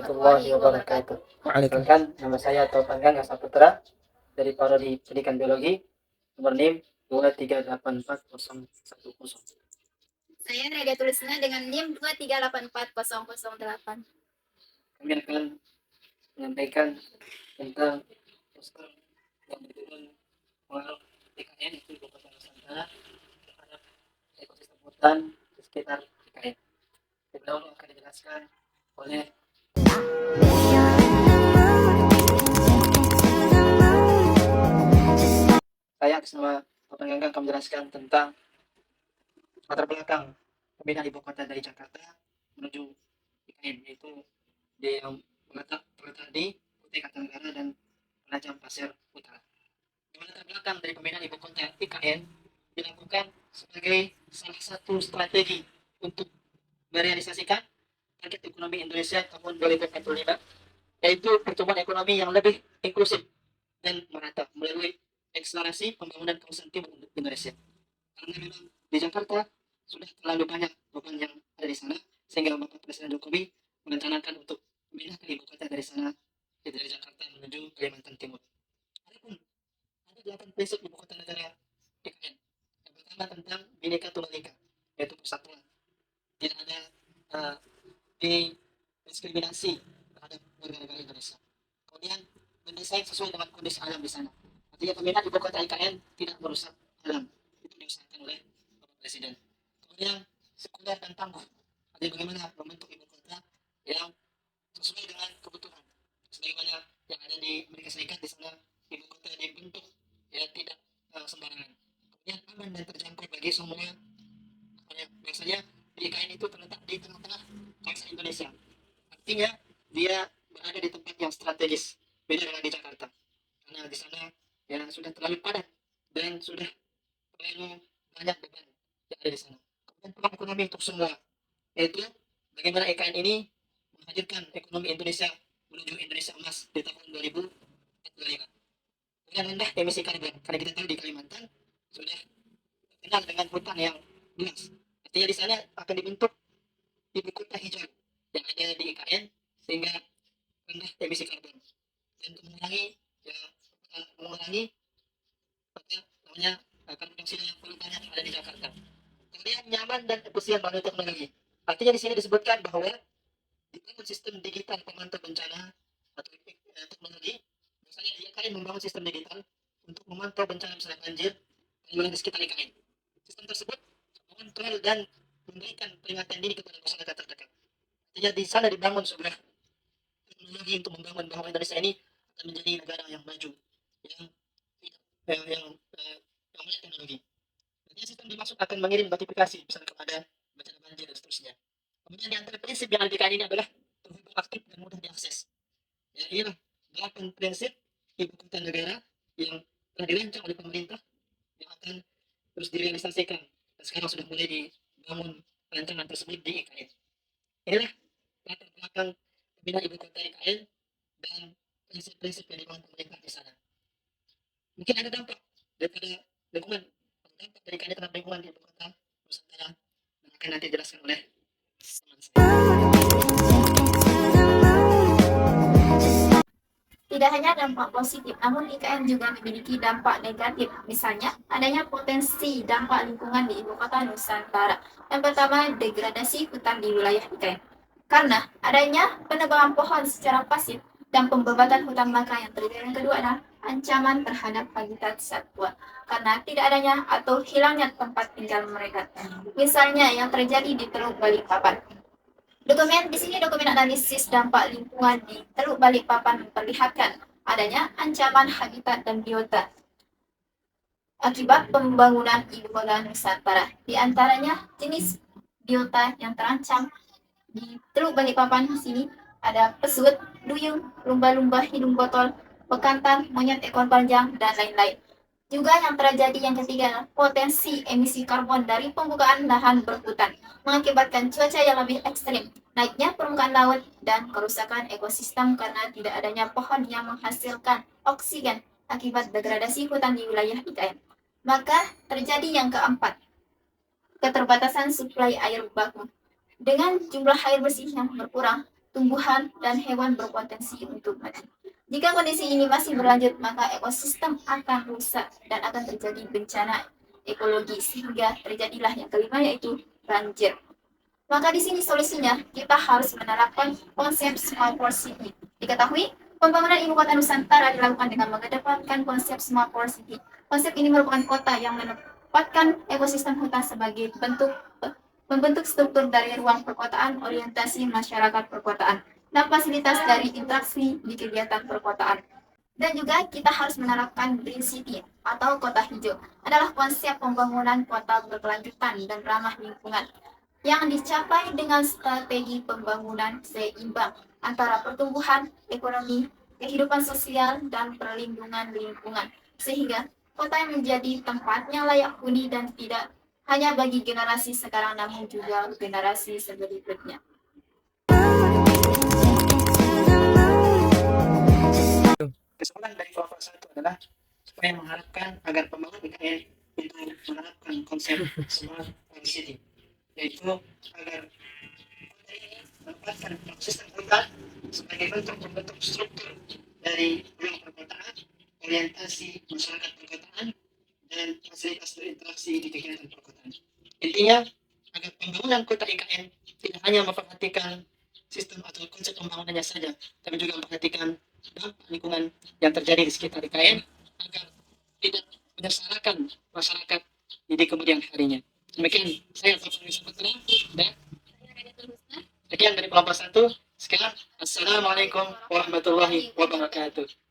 warahmatullahi wabarakatuh. Waalaikumsalam. Perkenalkan, nama saya Taufan Gang Saputra dari Prodi Pendidikan Biologi, nomor NIM 2384010. Saya Nadia Tulisna dengan NIM 2384008. Kami akan menyampaikan tentang poster yang berjudul pengaruh IKN itu ibu kota Nusantara terhadap ekosistem hutan di sekitar IKN. Terlebih dahulu akan dijelaskan oleh saya atas nama Taufan Gang akan menjelaskan tentang latar belakang pemindahan ibu kota dari Jakarta menuju IKN, yaitu dia yang terletak di Kutai Kartanegara dan Penajam Pasir Utara. Latar belakang dari pemindahan ibu kota IKN dilakukan sebagai salah satu strategi untuk merealisasikan target ekonomi Indonesia tahun 2045, yaitu pertumbuhan ekonomi yang lebih inklusif dan merata melalui akselerasi pembangunan kawasan timur Indonesia. Karena memang di Jakarta sudah terlalu banyak beban yang ada di sana, sehingga Bapak Presiden Jokowi merencanakan untuk memindahkan ibu kota dari sana, dari Jakarta menuju Kalimantan Timur. Adapun ada 8 prinsip ibu kota negara IKN. Yang pertama tentang Bhinneka Tunggal Ika, yaitu persatuan. Tidak ada diskriminasi terhadap warga negara Indonesia. Kemudian mendesain sesuai dengan kondisi alam di sana. Artinya pemindahan ibu kota IKN tidak merusak alam. Itu diusahakan oleh Bapak Presiden. Kemudian sekunder dan tangguh. Artinya bagaimana membentuk ibu kota yang sesuai dengan kebutuhan. Sebagaimana yang ada di Amerika Serikat, di sana ibu kota dibentuk ya tidak sembarangan. Kemudian aman dan terjangkau bagi semua. Biasanya di IKN itu terletak di tengah-tengah kawasan Indonesia. Artinya dia berada di tempat yang strategis, beda dengan di Jakarta. Karena di sana ya sudah terlalu padat dan sudah terlalu banyak beban yang ada di sana. Kemudian peluang ekonomi untuk semua, yaitu bagaimana IKN ini menghadirkan ekonomi Indonesia menuju Indonesia emas di tahun 2045. Kemudian rendah emisi karbon, karena kita tahu di Kalimantan sudah terkenal dengan hutan yang luas. Artinya di sana akan dibentuk ibu kota hijau yang ada di IKN sehingga rendah emisi karbon dan mengurangi apa namanya karbon dioksida yang paling banyak ada di Jakarta. Kemudian nyaman dan efisien bangun teknologi. Artinya di sini disebutkan bahwa dibangun sistem digital pemantau bencana atau teknologi. Misalnya di IKN membangun sistem digital untuk memantau bencana misalnya banjir yang di sekitar IKN. Sistem tersebut mengontrol dan memberikan peringatan dini kepada masyarakat terdekat. Artinya di sana dibangun sebuah teknologi untuk membangun bahwa Indonesia ini akan menjadi negara yang maju, yang banyak teknologi. Artinya sistem dimaksud akan mengirim notifikasi misalnya kepada bencana banjir dan seterusnya. Kemudian di antara prinsip yang ada ini adalah terhubung aktif dan mudah diakses. Ya, inilah 8 prinsip ibu kota negara yang telah dirancang oleh pemerintah yang akan terus direalisasikan dan sekarang sudah mulai dibangun rancangan tersebut di IKN. Inilah latar belakang pemindahan ibu kota IKN dan prinsip-prinsip yang dibangun pemerintah di sana. Mungkin ada dampak daripada lingkungan, dampak dari IKN terhadap lingkungan di ibu kota Nusantara yang akan nanti dijelaskan oleh teman saya. Tidak hanya dampak positif, namun IKN juga memiliki dampak negatif. Misalnya, adanya potensi dampak lingkungan di ibu kota Nusantara. Yang pertama, degradasi hutan di wilayah IKN. Karena adanya penebangan pohon secara pasif dan pembebatan hutan bakar yang terjadi. Yang kedua adalah ancaman terhadap habitat satwa karena tidak adanya atau hilangnya tempat tinggal mereka. Misalnya yang terjadi di Teluk Balikpapan. Dokumen analisis dampak lingkungan di Teluk Balikpapan memperlihatkan adanya ancaman habitat dan biota akibat pembangunan ibu kota Nusantara. Di antaranya jenis biota yang terancam di Teluk Balikpapan sini ada pesut, duyung, lumba-lumba hidung botol, bekantan, monyet ekor panjang, dan lain-lain. Juga yang terjadi yang ketiga, potensi emisi karbon dari pembukaan lahan berhutan mengakibatkan cuaca yang lebih ekstrim, naiknya permukaan laut, dan kerusakan ekosistem karena tidak adanya pohon yang menghasilkan oksigen akibat degradasi hutan di wilayah IKN. Maka terjadi yang keempat, keterbatasan suplai air baku. Dengan jumlah air bersih yang berkurang, tumbuhan, dan hewan berpotensi untuk mati. Jika kondisi ini masih berlanjut, maka ekosistem akan rusak dan akan terjadi bencana ekologi sehingga terjadilah yang kelima yaitu banjir. Maka di sini solusinya kita harus menerapkan konsep smart port city. Diketahui pembangunan ibu kota Nusantara dilakukan dengan mengedepankan konsep smart port city. Konsep ini merupakan kota yang menempatkan ekosistem hutan sebagai membentuk struktur dari ruang perkotaan, orientasi masyarakat perkotaan, dan fasilitas dari interaksi di kegiatan perkotaan. Dan juga kita harus menerapkan Green City atau kota hijau adalah konsep pembangunan kota berkelanjutan dan ramah lingkungan yang dicapai dengan strategi pembangunan seimbang antara pertumbuhan ekonomi, kehidupan sosial, dan perlindungan lingkungan, sehingga kota yang menjadi tempat yang layak huni dan tidak hanya bagi generasi sekarang namun juga generasi selanjutnya. Kesimpulan dari kelompok satu adalah supaya mengharapkan agar pembangunan IKN untuk menerapkan konsep smart city, yaitu agar kota ini menempatkan sistem hutan sebagai bentuk struktur dari ruang perkotaan, orientasi masyarakat perkotaan, dan fasilitas berinteraksi di kegiatan perkotaan. Intinya, agar pembangunan kota IKN tidak hanya memperhatikan sistem atau konsep pembangunannya saja, tapi juga memperhatikan dampak lingkungan yang terjadi di sekitar IKN agar tidak menyengsarakan masyarakat di kemudian harinya. Demikian saya Taufik Putra dan sekian dari kelompok satu. Sekarang, Assalamualaikum warahmatullahi wabarakatuh.